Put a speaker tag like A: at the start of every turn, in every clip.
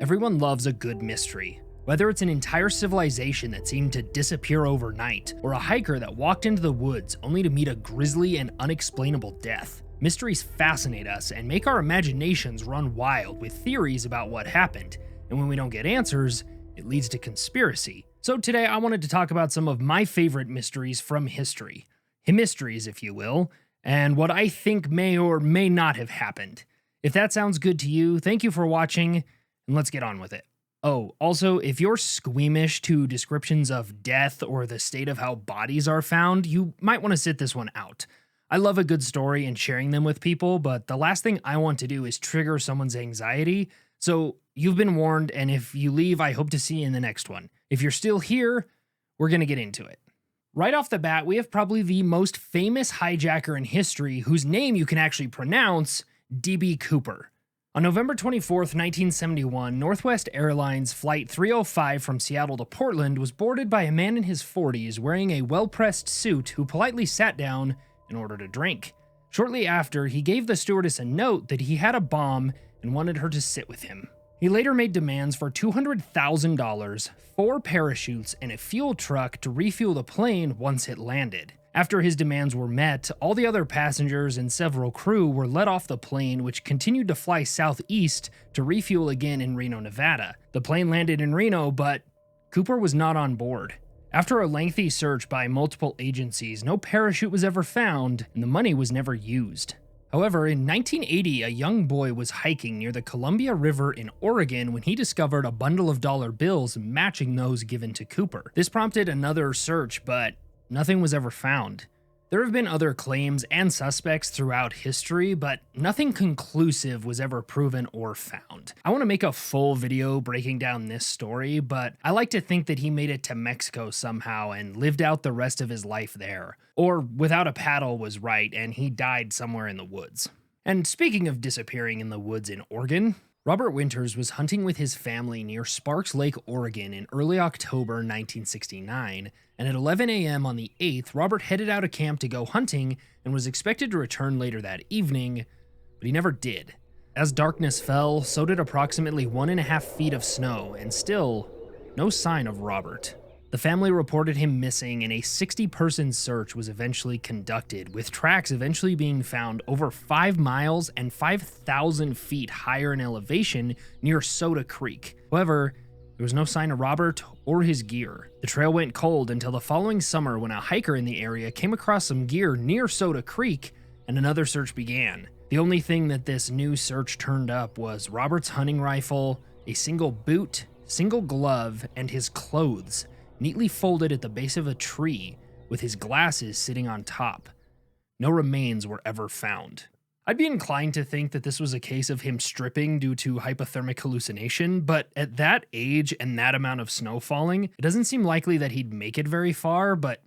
A: Everyone loves a good mystery. Whether it's an entire civilization that seemed to disappear overnight, or a hiker that walked into the woods only to meet a grisly and unexplainable death, mysteries fascinate us and make our imaginations run wild with theories about what happened, and when we don't get answers, it leads to conspiracy. So today I wanted to talk about some of my favorite mysteries from history. Mysteries, if you will, and what I think may or may not have happened. If that sounds good to you, thank you for watching, and let's get on with it. Oh, also, if you're squeamish to descriptions of death or the state of how bodies are found, you might want to sit this one out. I love a good story and sharing them with people, but the last thing I want to do is trigger someone's anxiety, so you've been warned, and if you leave, I hope to see you in the next one. If you're still here, we're going to get into it. Right off the bat, we have probably the most famous hijacker in history whose name you can actually pronounce, D.B. Cooper. On November 24th, 1971, Northwest Airlines Flight 305 from Seattle to Portland was boarded by a man in his 40s wearing a well-pressed suit who politely sat down and ordered a drink. Shortly after, he gave the stewardess a note that he had a bomb and wanted her to sit with him. He later made demands for $200,000, 4 parachutes, and a fuel truck to refuel the plane once it landed. After his demands were met, all the other passengers and several crew were let off the plane, which continued to fly southeast to refuel again in Reno, Nevada. The plane landed in Reno, but Cooper was not on board. After a lengthy search by multiple agencies, no parachute was ever found, and the money was never used. However, in 1980, a young boy was hiking near the Columbia River in Oregon when he discovered a bundle of dollar bills matching those given to Cooper. This prompted another search, but nothing was ever found. There have been other claims and suspects throughout history, but nothing conclusive was ever proven or found. I want to make a full video breaking down this story, but I like to think that he made it to Mexico somehow and lived out the rest of his life there. Or without a paddle was right and he died somewhere in the woods. And speaking of disappearing in the woods in Oregon, Robert Winters was hunting with his family near Sparks Lake, Oregon in early October 1969, and at 11 a.m. on the 8th, Robert headed out of camp to go hunting and was expected to return later that evening, but he never did. As darkness fell, so did approximately 1.5 feet of snow, and still, no sign of Robert. The family reported him missing, and a 60-person search was eventually conducted, with tracks eventually being found over 5 miles and 5,000 feet higher in elevation near Soda Creek. However, there was no sign of Robert or his gear. The trail went cold until the following summer when a hiker in the area came across some gear near Soda Creek, and another search began. The only thing that this new search turned up was Robert's hunting rifle, a single boot, single glove, and his clothes, neatly folded at the base of a tree, with his glasses sitting on top. No remains were ever found. I'd be inclined to think that this was a case of him stripping due to hypothermic hallucination, but at that age and that amount of snow falling, it doesn't seem likely that he'd make it very far, but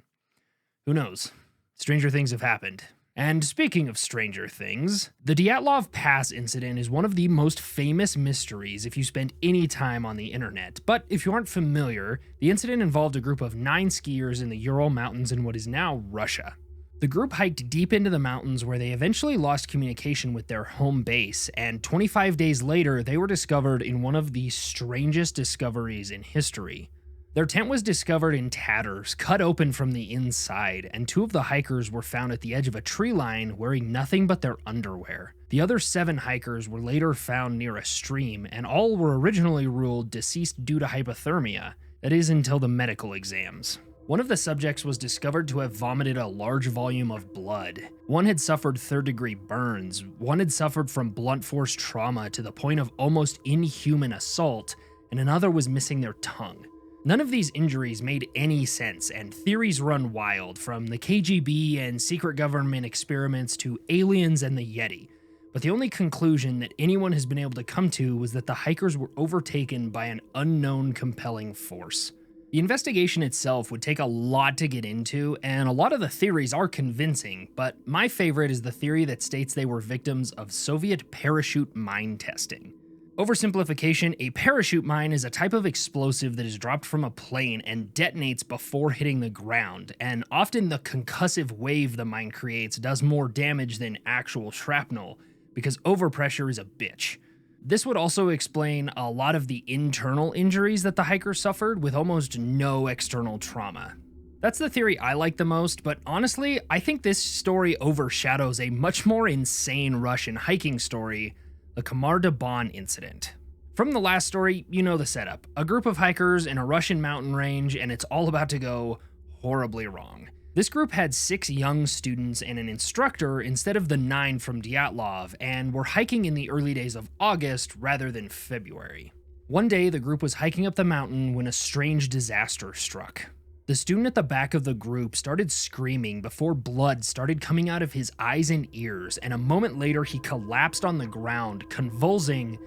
A: who knows? Stranger things have happened. And speaking of stranger things, the Dyatlov Pass incident is one of the most famous mysteries if you spend any time on the internet. But if you aren't familiar, the incident involved a group of 9 skiers in the Ural Mountains in what is now Russia. The group hiked deep into the mountains where they eventually lost communication with their home base, and 25 days later, they were discovered in one of the strangest discoveries in history. Their tent was discovered in tatters, cut open from the inside, and 2 of the hikers were found at the edge of a tree line wearing nothing but their underwear. The other 7 hikers were later found near a stream, and all were originally ruled deceased due to hypothermia, that is until the medical exams. One of the subjects was discovered to have vomited a large volume of blood. One had suffered 3rd-degree burns, one had suffered from blunt force trauma to the point of almost inhuman assault, and another was missing their tongue. None of these injuries made any sense, and theories run wild, from the KGB and secret government experiments to aliens and the Yeti. But the only conclusion that anyone has been able to come to was that the hikers were overtaken by an unknown compelling force. The investigation itself would take a lot to get into, and a lot of the theories are convincing, but my favorite is the theory that states they were victims of Soviet parachute mine testing. Oversimplification, a parachute mine is a type of explosive that is dropped from a plane and detonates before hitting the ground, and often the concussive wave the mine creates does more damage than actual shrapnel, because overpressure is a bitch. This would also explain a lot of the internal injuries that the hikers suffered with almost no external trauma. That's the theory I like the most, but honestly, I think this story overshadows a much more insane Russian hiking story, the Khamar-Daban incident. From the last story, you know the setup. A group of hikers in a Russian mountain range, and it's all about to go horribly wrong. This group had 6 young students and an instructor instead of the 9 from Dyatlov, and were hiking in the early days of August rather than February. One day, the group was hiking up the mountain when a strange disaster struck. The student at the back of the group started screaming before blood started coming out of his eyes and ears, and a moment later he collapsed on the ground, convulsing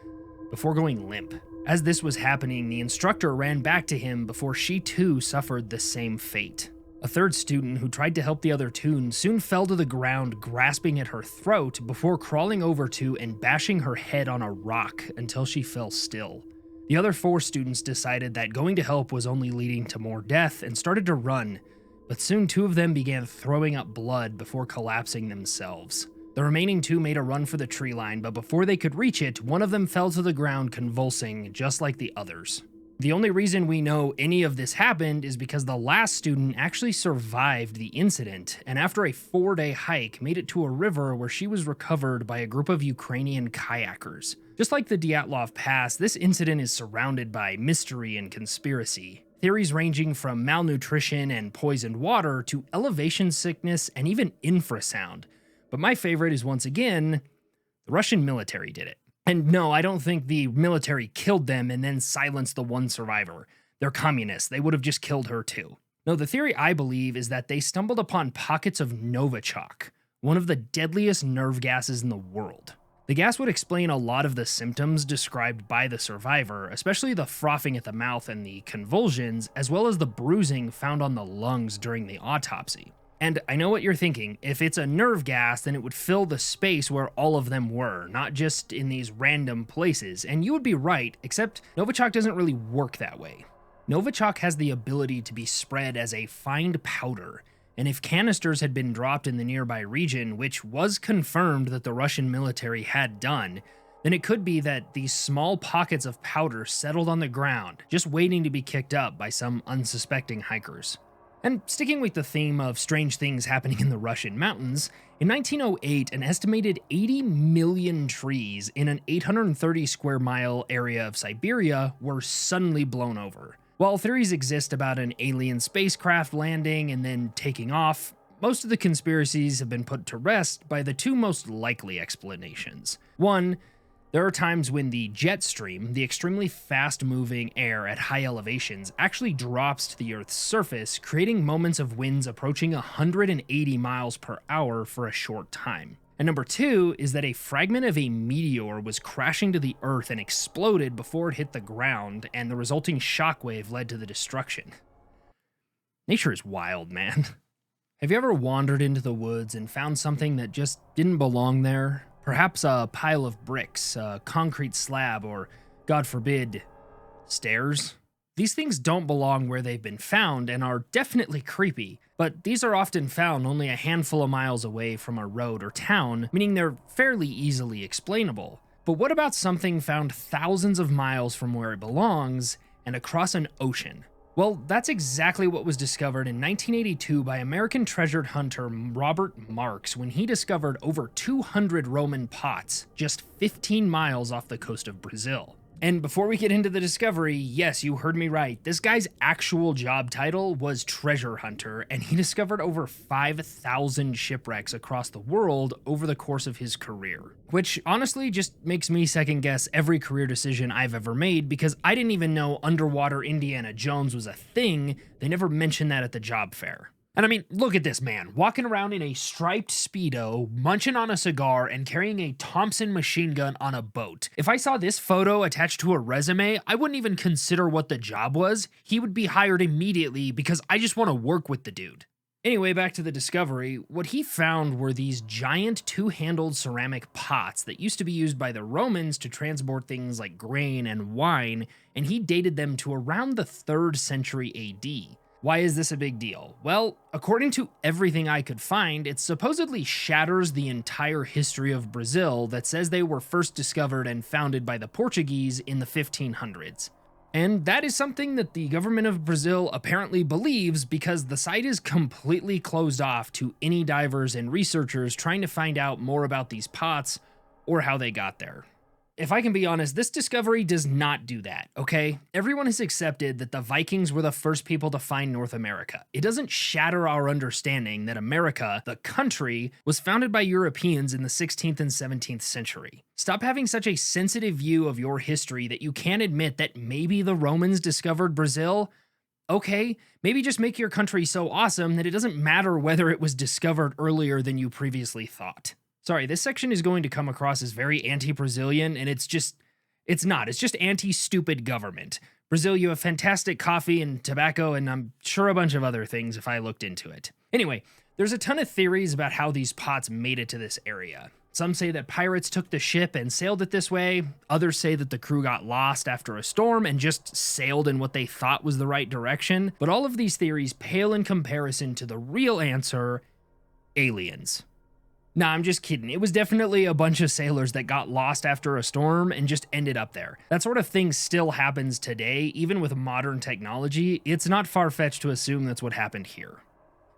A: before going limp. As this was happening, the instructor ran back to him before she too suffered the same fate. A third student who tried to help the other two soon fell to the ground, grasping at her throat before crawling over to and bashing her head on a rock until she fell still. The other 4 students decided that going to help was only leading to more death and started to run, but soon 2 of them began throwing up blood before collapsing themselves. The remaining 2 made a run for the tree line, but before they could reach it, one of them fell to the ground convulsing, just like the others. The only reason we know any of this happened is because the last student actually survived the incident, and after a 4-day hike made it to a river where she was recovered by a group of Ukrainian kayakers. Just like the Dyatlov Pass, this incident is surrounded by mystery and conspiracy. Theories ranging from malnutrition and poisoned water to elevation sickness and even infrasound. But my favorite is, once again, the Russian military did it. And no, I don't think the military killed them and then silenced the one survivor. They're communists. They would have just killed her too. No, the theory I believe is that they stumbled upon pockets of Novichok, one of the deadliest nerve gases in the world. The gas would explain a lot of the symptoms described by the survivor, especially the frothing at the mouth and the convulsions, as well as the bruising found on the lungs during the autopsy. And I know what you're thinking, if it's a nerve gas, then it would fill the space where all of them were, not just in these random places, and you would be right, except Novichok doesn't really work that way. Novichok has the ability to be spread as a fine powder, and if canisters had been dropped in the nearby region, which was confirmed that the Russian military had done, then it could be that these small pockets of powder settled on the ground, just waiting to be kicked up by some unsuspecting hikers. And sticking with the theme of strange things happening in the Russian mountains, in 1908, an estimated 80 million trees in an 830 square mile area of Siberia were suddenly blown over. While theories exist about an alien spacecraft landing and then taking off, most of the conspiracies have been put to rest by the 2 most likely explanations. One, there are times when the jet stream, the extremely fast-moving air at high elevations, actually drops to the Earth's surface, creating moments of winds approaching 180 miles per hour for a short time. And number 2 is that a fragment of a meteor was crashing to the Earth and exploded before it hit the ground, and the resulting shockwave led to the destruction. Nature is wild, man. Have you ever wandered into the woods and found something that just didn't belong there? Perhaps a pile of bricks, a concrete slab, or, God forbid, stairs? These things don't belong where they've been found and are definitely creepy, but these are often found only a handful of miles away from a road or town, meaning they're fairly easily explainable. But what about something found thousands of miles from where it belongs and across an ocean? Well, that's exactly what was discovered in 1982 by American treasure hunter Robert Marks when he discovered over 200 Roman pots just 15 miles off the coast of Brazil. And before we get into the discovery, yes, you heard me right. This guy's actual job title was treasure hunter, and he discovered over 5,000 shipwrecks across the world over the course of his career. Which honestly just makes me second guess every career decision I've ever made, because I didn't even know underwater Indiana Jones was a thing. They never mentioned that at the job fair. And I mean, look at this man, walking around in a striped Speedo, munching on a cigar, and carrying a Thompson machine gun on a boat. If I saw this photo attached to a resume, I wouldn't even consider what the job was. He would be hired immediately because I just want to work with the dude. Anyway, back to the discovery. What he found were these giant 2-handled ceramic pots that used to be used by the Romans to transport things like grain and wine, and he dated them to around the 3rd century AD. Why is this a big deal? Well, according to everything I could find, it supposedly shatters the entire history of Brazil that says they were first discovered and founded by the Portuguese in the 1500s. And that is something that the government of Brazil apparently believes because the site is completely closed off to any divers and researchers trying to find out more about these pots or how they got there. If I can be honest, this discovery does not do that, okay? Everyone has accepted that the Vikings were the first people to find North America. It doesn't shatter our understanding that America, the country, was founded by Europeans in the 16th and 17th century. Stop having such a sensitive view of your history that you can't admit that maybe the Romans discovered Brazil. Okay, maybe just make your country so awesome that it doesn't matter whether it was discovered earlier than you previously thought. Sorry, this section is going to come across as very anti-Brazilian, and it's not. It's just anti-stupid government. Brazil, you have fantastic coffee and tobacco, and I'm sure a bunch of other things if I looked into it. Anyway, there's a ton of theories about how these pots made it to this area. Some say that pirates took the ship and sailed it this way. Others say that the crew got lost after a storm and just sailed in what they thought was the right direction. But all of these theories pale in comparison to the real answer: aliens. Nah, I'm just kidding. It was definitely a bunch of sailors that got lost after a storm and just ended up there. That sort of thing still happens today, even with modern technology. It's not far-fetched to assume that's what happened here.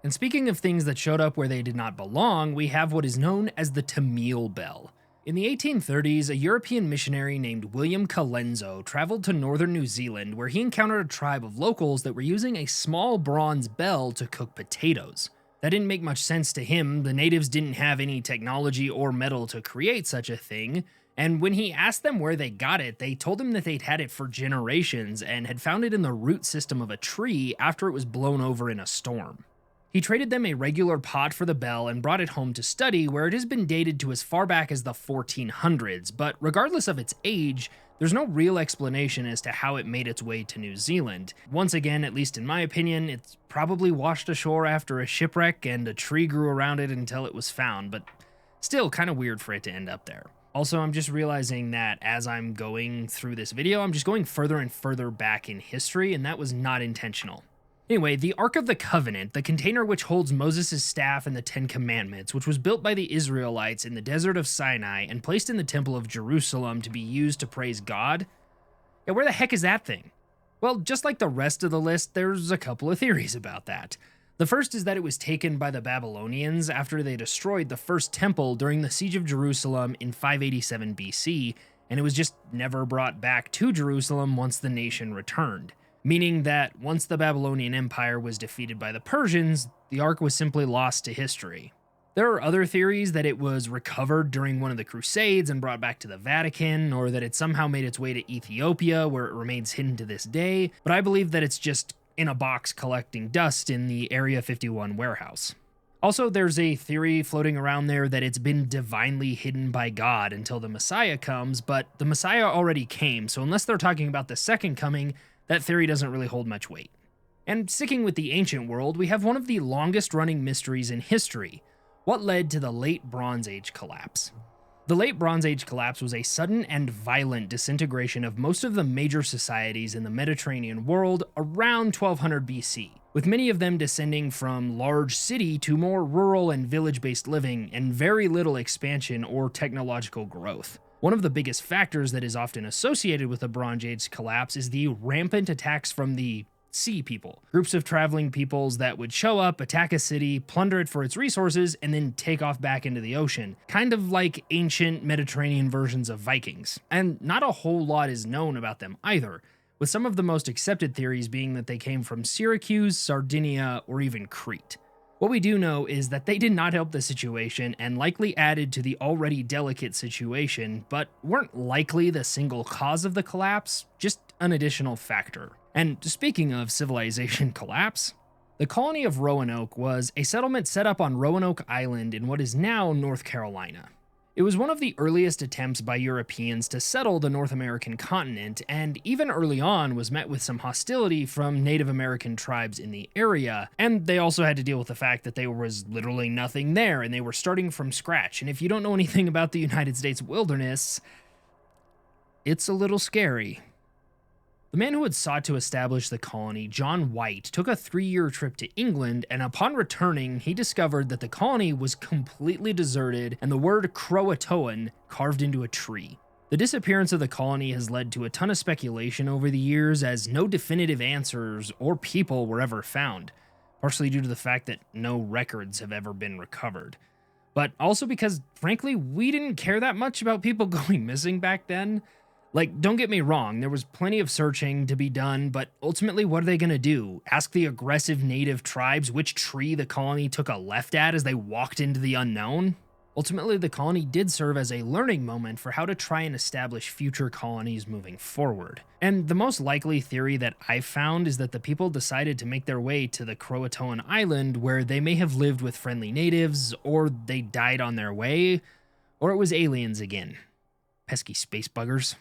A: And speaking of things that showed up where they did not belong, we have what is known as the Tamil Bell. In the 1830s, a European missionary named William Colenso traveled to northern New Zealand where he encountered a tribe of locals that were using a small bronze bell to cook potatoes. That didn't make much sense to him. The natives didn't have any technology or metal to create such a thing, and when he asked them where they got it, they told him that they'd had it for generations and had found it in the root system of a tree after it was blown over in a storm. He traded them a regular pot for the bell and brought it home to study, where it has been dated to as far back as the 1400s, but regardless of its age, there's no real explanation as to how it made its way to New Zealand. Once again, at least in my opinion, it's probably washed ashore after a shipwreck and a tree grew around it until it was found, but still kind of weird for it to end up there. Also, I'm just realizing that as I'm going through this video, I'm just going further and further back in history, and that was not intentional. Anyway, the Ark of the Covenant, the container which holds Moses' staff and the Ten Commandments, which was built by the Israelites in the desert of Sinai and placed in the Temple of Jerusalem to be used to praise God. Yeah, where the heck is that thing? Well, just like the rest of the list, there's a couple of theories about that. The first is that it was taken by the Babylonians after they destroyed the first temple during the Siege of Jerusalem in 587 BC, and it was just never brought back to Jerusalem once the nation returned. Meaning that once the Babylonian Empire was defeated by the Persians, the Ark was simply lost to history. There are other theories that it was recovered during one of the Crusades and brought back to the Vatican, or that it somehow made its way to Ethiopia where it remains hidden to this day, but I believe that it's just in a box collecting dust in the Area 51 warehouse. Also, there's a theory floating around there that it's been divinely hidden by God until the Messiah comes, but the Messiah already came, so unless they're talking about the second coming, that theory doesn't really hold much weight. And sticking with the ancient world, we have one of the longest-running mysteries in history. What led to the Late Bronze Age collapse? The Late Bronze Age collapse was a sudden and violent disintegration of most of the major societies in the Mediterranean world around 1200 BC, with many of them descending from large city to more rural and village-based living and very little expansion or technological growth. One of the biggest factors that is often associated with the Bronze Age collapse is the rampant attacks from the Sea People, groups of traveling peoples that would show up, attack a city, plunder it for its resources, and then take off back into the ocean, kind of like ancient Mediterranean versions of Vikings. And not a whole lot is known about them either, with some of the most accepted theories being that they came from Syracuse, Sardinia, or even Crete. What we do know is that they did not help the situation and likely added to the already delicate situation, but weren't likely the single cause of the collapse, just an additional factor. And speaking of civilization collapse, the colony of Roanoke was a settlement set up on Roanoke Island in what is now North Carolina. It was one of the earliest attempts by Europeans to settle the North American continent, and even early on was met with some hostility from Native American tribes in the area, and they also had to deal with the fact that there was literally nothing there, and they were starting from scratch, and if you don't know anything about the United States wilderness, it's a little scary. The man who had sought to establish the colony, John White, took a 3-year trip to England, and upon returning, he discovered that the colony was completely deserted and the word Croatoan carved into a tree. The disappearance of the colony has led to a ton of speculation over the years, as no definitive answers or people were ever found, partially due to the fact that no records have ever been recovered. But also because, frankly, we didn't care that much about people going missing back then. Like, don't get me wrong, there was plenty of searching to be done, but ultimately, what are they gonna do? Ask the aggressive native tribes which tree the colony took a left at as they walked into the unknown? Ultimately, the colony did serve as a learning moment for how to try and establish future colonies moving forward. And the most likely theory that I've found is that the people decided to make their way to the Croatoan island, where they may have lived with friendly natives, or they died on their way, or it was aliens again. Pesky space buggers.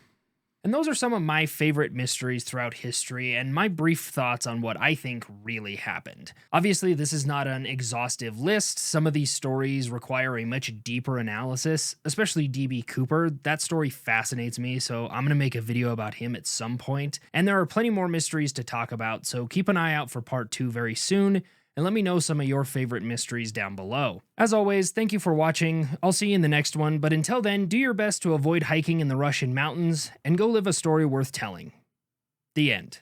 A: And those are some of my favorite mysteries throughout history, and my brief thoughts on what I think really happened. Obviously, this is not an exhaustive list. Some of these stories require a much deeper analysis, especially D.B. Cooper. That story fascinates me, so I'm going to make a video about him at some point. And there are plenty more mysteries to talk about, so keep an eye out for part 2 very soon, and let me know some of your favorite mysteries down below. As always, thank you for watching. I'll see you in the next one, but until then, do your best to avoid hiking in the Russian mountains, and go live a story worth telling. The end.